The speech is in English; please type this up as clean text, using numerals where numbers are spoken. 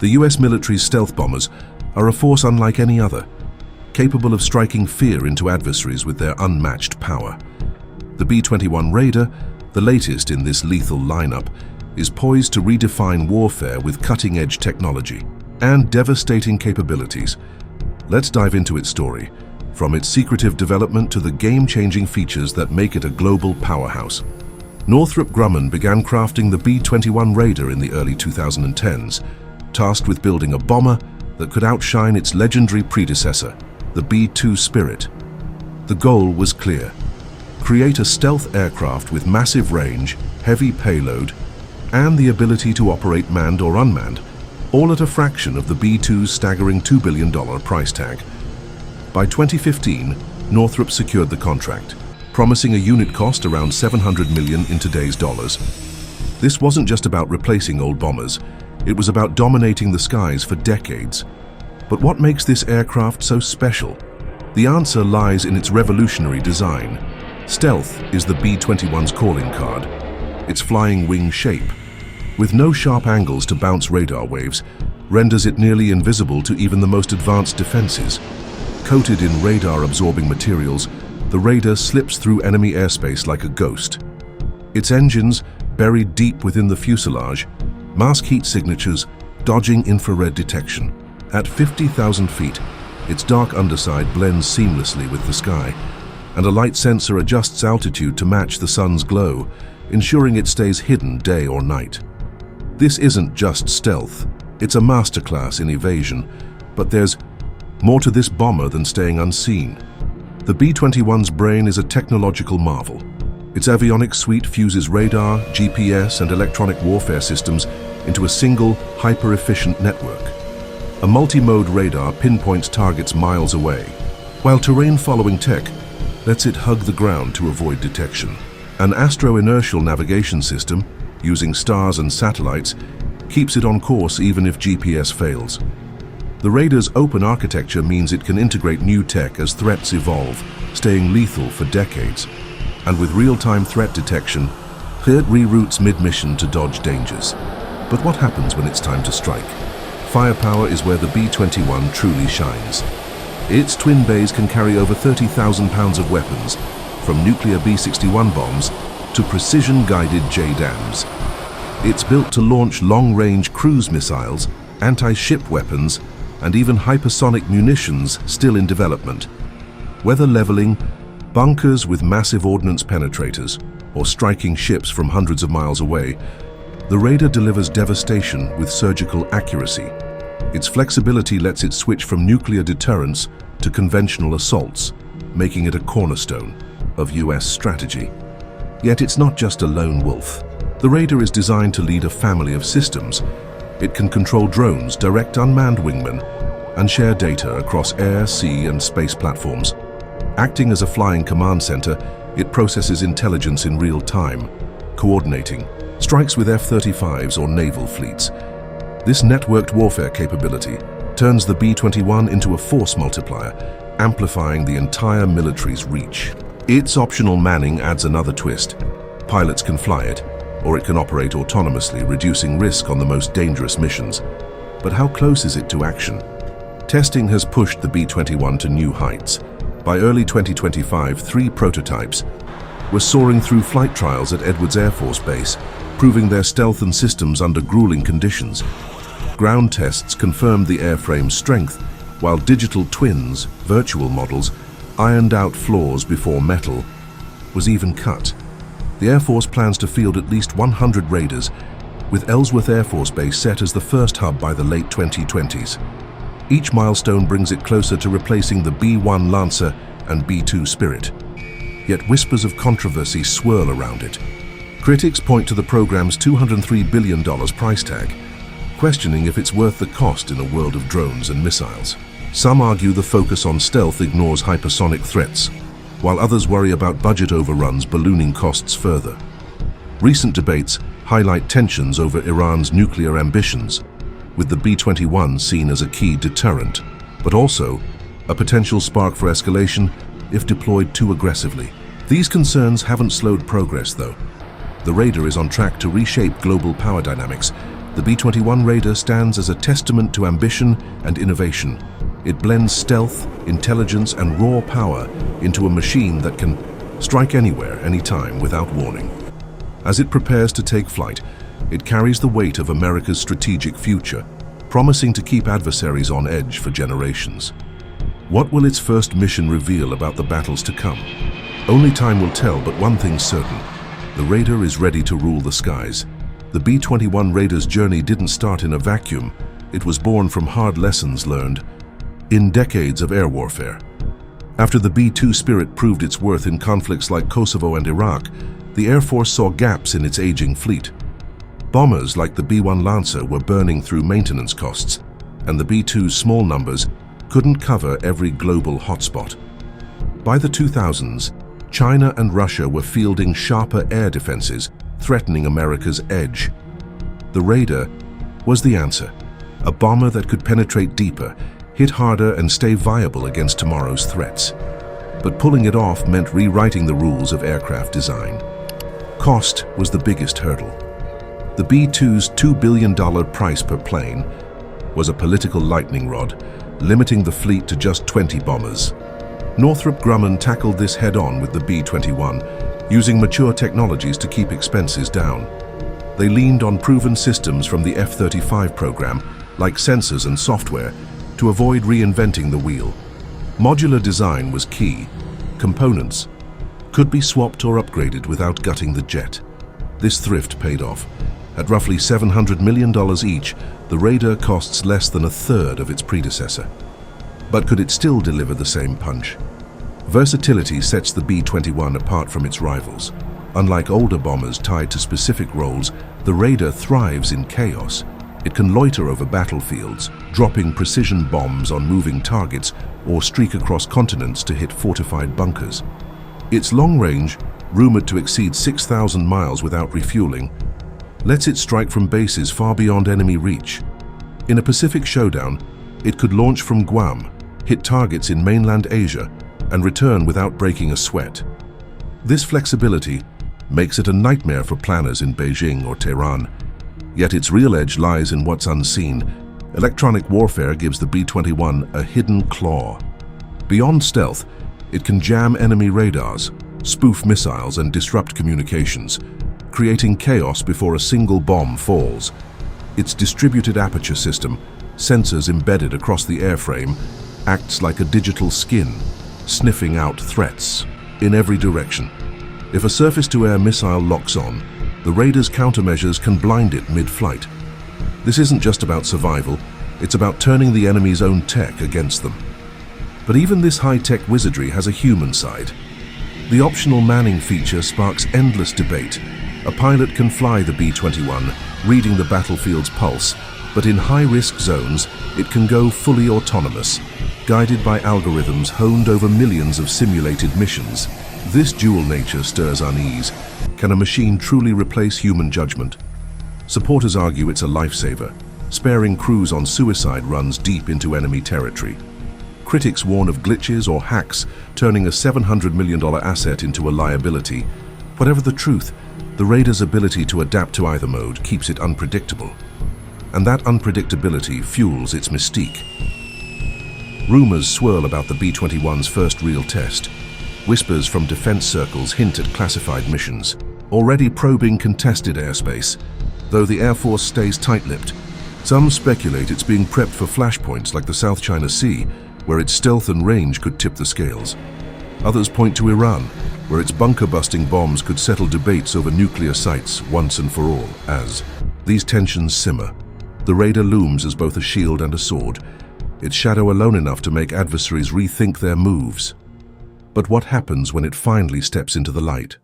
The US military's stealth bombers are a force unlike any other, capable of striking fear into adversaries with their unmatched power. The B-21 Raider, the latest in this lethal lineup, is poised to redefine warfare with cutting-edge technology and devastating capabilities. Let's dive into its story, from its secretive development to the game-changing features that make it a global powerhouse. Northrop Grumman began crafting the B-21 Raider in the early 2010s, tasked with building a bomber that could outshine its legendary predecessor, the B-2 Spirit. The goal was clear: create a stealth aircraft with massive range, heavy payload, and the ability to operate manned or unmanned, all at a fraction of the B-2's staggering $2 billion price tag. By 2015, Northrop secured the contract, promising a unit cost around $700 million in today's dollars. This wasn't just about replacing old bombers, it was about dominating the skies for decades. But what makes this aircraft so special? The answer lies in its revolutionary design. Stealth is the B-21's calling card. Its flying wing shape, with no sharp angles to bounce radar waves, renders it nearly invisible to even the most advanced defenses. Coated in radar-absorbing materials, the Raider slips through enemy airspace like a ghost. Its engines, buried deep within the fuselage, mask heat signatures, dodging infrared detection. At 50,000 feet, its dark underside blends seamlessly with the sky, and a light sensor adjusts altitude to match the sun's glow, ensuring it stays hidden day or night. This isn't just stealth, it's a masterclass in evasion, but there's more to this bomber than staying unseen. The B-21's brain is a technological marvel. Its avionics suite fuses radar, GPS, and electronic warfare systems into a single, hyper-efficient network. A multi-mode radar pinpoints targets miles away, while terrain-following tech lets it hug the ground to avoid detection. An astro-inertial navigation system, using stars and satellites, keeps it on course even if GPS fails. The Raider's open architecture means it can integrate new tech as threats evolve, staying lethal for decades. And with real-time threat detection, it reroutes mid-mission to dodge dangers. But what happens when it's time to strike? Firepower is where the B-21 truly shines. Its twin bays can carry over 30,000 pounds of weapons, from nuclear B-61 bombs to precision-guided JDAMs. It's built to launch long-range cruise missiles, anti-ship weapons, and even hypersonic munitions still in development. Whether leveling bunkers with massive ordnance penetrators or striking ships from hundreds of miles away, the Raider delivers devastation with surgical accuracy. Its flexibility lets it switch from nuclear deterrence to conventional assaults, making it a cornerstone of US strategy. Yet it's not just a lone wolf. The Raider is designed to lead a family of systems. It can control drones, direct unmanned wingmen, and share data across air, sea, and space platforms. Acting as a flying command center, it processes intelligence in real time, coordinating strikes with F-35s or naval fleets. This networked warfare capability turns the B-21 into a force multiplier, amplifying the entire military's reach. Its optional manning adds another twist. Pilots can fly it, or it can operate autonomously, reducing risk on the most dangerous missions. But how close is it to action? Testing has pushed the B-21 to new heights. By early 2025, 3 prototypes were soaring through flight trials at Edwards Air Force Base, proving their stealth and systems under grueling conditions. Ground tests confirmed the airframe's strength, while digital twins, virtual models, ironed out flaws before metal was even cut. The Air Force plans to field at least 100 Raiders, with Ellsworth Air Force Base set as the first hub by the late 2020s. Each milestone brings it closer to replacing the B-1 Lancer and B-2 Spirit. Yet whispers of controversy swirl around it. Critics point to the program's $203 billion price tag, questioning if it's worth the cost in a world of drones and missiles. Some argue the focus on stealth ignores hypersonic threats, while others worry about budget overruns ballooning costs further. Recent debates highlight tensions over Iran's nuclear ambitions, with the B-21 seen as a key deterrent, but also a potential spark for escalation if deployed too aggressively. These concerns haven't slowed progress, though. The Raider is on track to reshape global power dynamics, The B-21 Raider stands as a testament to ambition and innovation. It blends stealth, intelligence, and raw power into a machine that can strike anywhere, anytime, without warning. As it prepares to take flight, it carries the weight of America's strategic future, promising to keep adversaries on edge for generations. What will its first mission reveal about the battles to come? Only time will tell, but one thing's certain. The Raider is ready to rule the skies. The B-21 Raider's journey didn't start in a vacuum. It was born from hard lessons learned in decades of air warfare. After the B-2 Spirit proved its worth in conflicts like Kosovo and Iraq, the Air Force saw gaps in its aging fleet. Bombers like the B-1 Lancer were burning through maintenance costs, and the B-2's small numbers couldn't cover every global hotspot. By the 2000s, China and Russia were fielding sharper air defenses, threatening America's edge. The Raider was the answer, a bomber that could penetrate deeper, hit harder, and stay viable against tomorrow's threats. But pulling it off meant rewriting the rules of aircraft design. Cost was the biggest hurdle. The B-2's $2 billion price per plane was a political lightning rod, limiting the fleet to just 20 bombers. Northrop Grumman tackled this head-on with the B-21, using mature technologies to keep expenses down. They leaned on proven systems from the F-35 program, like sensors and software, to avoid reinventing the wheel. Modular design was key. Components could be swapped or upgraded without gutting the jet. This thrift paid off. At roughly $700 million each, the Raider costs less than a third of its predecessor. But could it still deliver the same punch? Versatility sets the B-21 apart from its rivals. Unlike older bombers tied to specific roles, the Raider thrives in chaos. It can loiter over battlefields, dropping precision bombs on moving targets, or streak across continents to hit fortified bunkers. Its long range, rumored to exceed 6,000 miles without refueling, lets it strike from bases far beyond enemy reach. In a Pacific showdown, it could launch from Guam, hit targets in mainland Asia, and return without breaking a sweat. This flexibility makes it a nightmare for planners in Beijing or Tehran. Yet its real edge lies in what's unseen. Electronic warfare gives the B-21 a hidden claw. Beyond stealth, it can jam enemy radars, spoof missiles, and disrupt communications, creating chaos before a single bomb falls. Its distributed aperture system, sensors embedded across the airframe, acts like a digital skin, sniffing out threats in every direction. If a surface-to-air missile locks on, the Raider's countermeasures can blind it mid-flight. This isn't just about survival, it's about turning the enemy's own tech against them. But even this high-tech wizardry has a human side. The optional Manning feature sparks endless debate. A pilot can fly the B-21, reading the battlefield's pulse, but in high-risk zones, it can go fully autonomous, guided by algorithms honed over millions of simulated missions. This dual nature stirs unease. Can a machine truly replace human judgment? Supporters argue it's a lifesaver, sparing crews on suicide runs deep into enemy territory. Critics warn of glitches or hacks, turning a $700 million asset into a liability. Whatever the truth, the Raider's ability to adapt to either mode keeps it unpredictable. And that unpredictability fuels its mystique. Rumors swirl about the B-21's first real test. Whispers from defense circles hint at classified missions, already probing contested airspace. Though the Air Force stays tight-lipped, some speculate it's being prepped for flashpoints like the South China Sea, where its stealth and range could tip the scales. Others point to Iran, where its bunker-busting bombs could settle debates over nuclear sites once and for all. As these tensions simmer, the Raider looms as both a shield and a sword, its shadow alone enough to make adversaries rethink their moves. But what happens when it finally steps into the light?